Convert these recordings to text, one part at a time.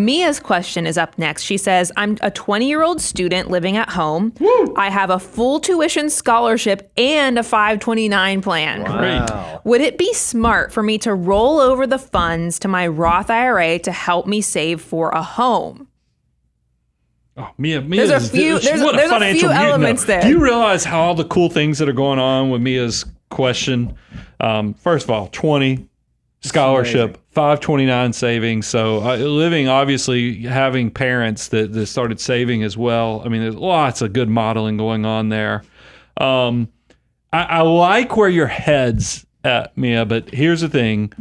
Mia's question is up next. She says, I'm a 20-year-old student living at home. Woo! I have a full tuition scholarship and a 529 plan. Wow. Would it be smart for me to roll over the funds to my Roth IRA to help me save for a home? Oh, Mia There's a few elements there. Do you realize how all the cool things that are going on with Mia's question? First of all, 20 scholarship, 529 savings. So living, obviously, having parents that started saving as well. I mean, there's lots of good modeling going on there. I like where your head's at, Mia, but here's the thing.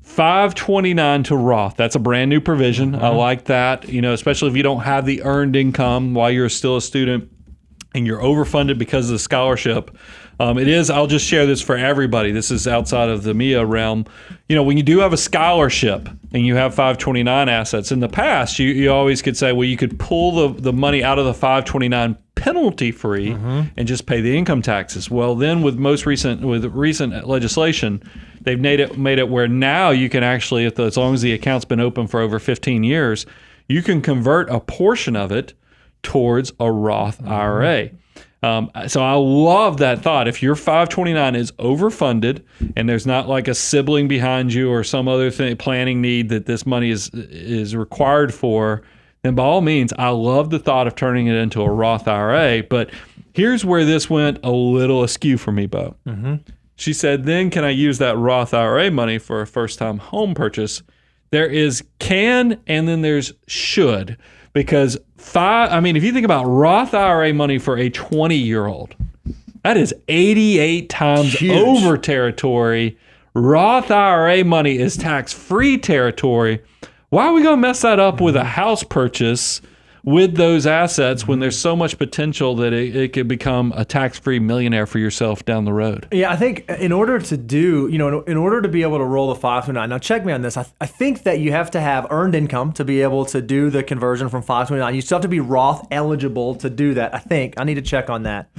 529 to Roth. That's a brand new provision. I like that, especially if you don't have the earned income while you're still a student and you're overfunded because of the scholarship. It is, I'll just share this for everybody. This is outside of the Mia realm. When you do have a scholarship and you have 529 assets, in the past, you always could say, well, you could pull the money out of the 529 penalty free and just pay the income taxes. Well, then with recent legislation, they've made it where now you can actually, as long as the account's been open for over 15 years, you can convert a portion of it towards a Roth IRA. So I love that thought. If your 529 is overfunded and there's not like a sibling behind you or some other planning need that this money is required for, then by all means, I love the thought of turning it into a Roth IRA. But here's where this went a little askew for me, Bo. She said, then can I use that Roth IRA money for a first-time home purchase? There is can and then there's should. Because if you think about Roth IRA money for a 20-year-old, that is 88 times over territory. Roth IRA money is tax-free territory. Why are we going to mess that up with a house purchase with those assets when there's so much potential that it could become a tax-free millionaire for yourself down the road? Yeah, I think in order to in order to be able to roll the 529, now check me on this, I think that you have to have earned income to be able to do the conversion from 529. You still have to be Roth eligible to do that, I think. I need to check on that.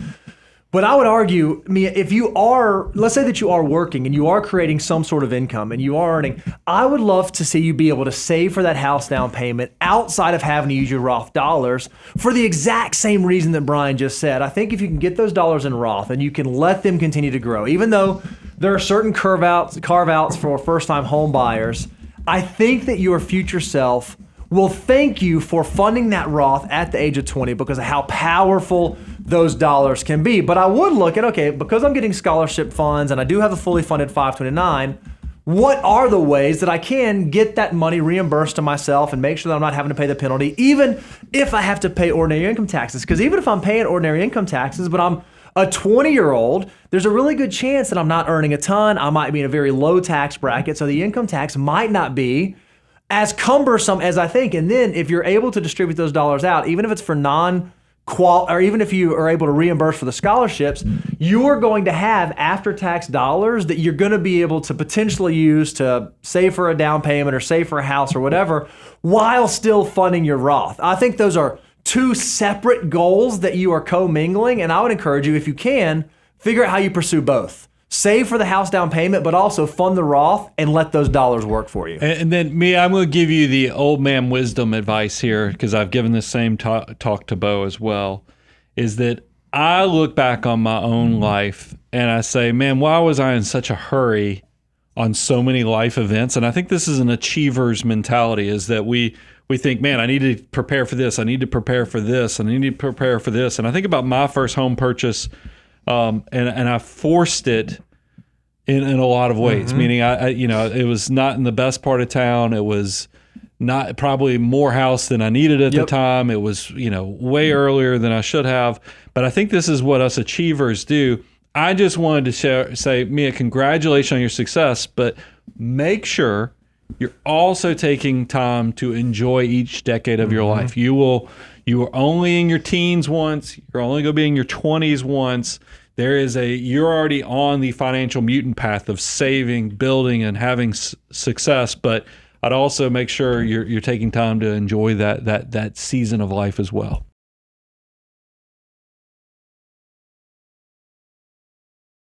But I would argue, Mia, if you are, let's say that you are working and you are creating some sort of income and you are earning, I would love to see you be able to save for that house down payment outside of having to use your Roth dollars for the exact same reason that Brian just said. I think if you can get those dollars in Roth and you can let them continue to grow, even though there are certain carve outs for first-time home buyers, I think that your future self will thank you for funding that Roth at the age of 20 because of how powerful those dollars can be. But I would look at, okay, because I'm getting scholarship funds and I do have a fully funded 529, what are the ways that I can get that money reimbursed to myself and make sure that I'm not having to pay the penalty, even if I have to pay ordinary income taxes? Because even if I'm paying ordinary income taxes, but I'm a 20-year-old, there's a really good chance that I'm not earning a ton. I might be in a very low tax bracket, so the income tax might not be as cumbersome as I think. And then if you're able to distribute those dollars out, even if it's for or even if you are able to reimburse for the scholarships, you're going to have after-tax dollars that you're going to be able to potentially use to save for a down payment or save for a house or whatever, while still funding your Roth. I think those are two separate goals that you are commingling, and I would encourage you, if you can, figure out how you pursue both. Save for the house down payment, but also fund the Roth and let those dollars work for you. And then, Mia, I'm going to give you the old man wisdom advice here, because I've given the same talk to Bo as well, is that I look back on my own life and I say, man, why was I in such a hurry on so many life events? And I think this is an achiever's mentality, is that we think, man, I need to prepare for this. I need to prepare for this. And I need to prepare for this. And I think about my first home purchase, and I forced it in a lot of ways, meaning I it was not in the best part of town. It was not probably more house than I needed at the time. It was, way earlier than I should have. But I think this is what us achievers do. I just wanted to say, Mia, congratulations on your success, but make sure you're also taking time to enjoy each decade of your life. You are only in your teens once. You're only going to be in your 20s once. You're already on the financial mutant path of saving, building, and having success. But I'd also make sure you're taking time to enjoy that season of life as well.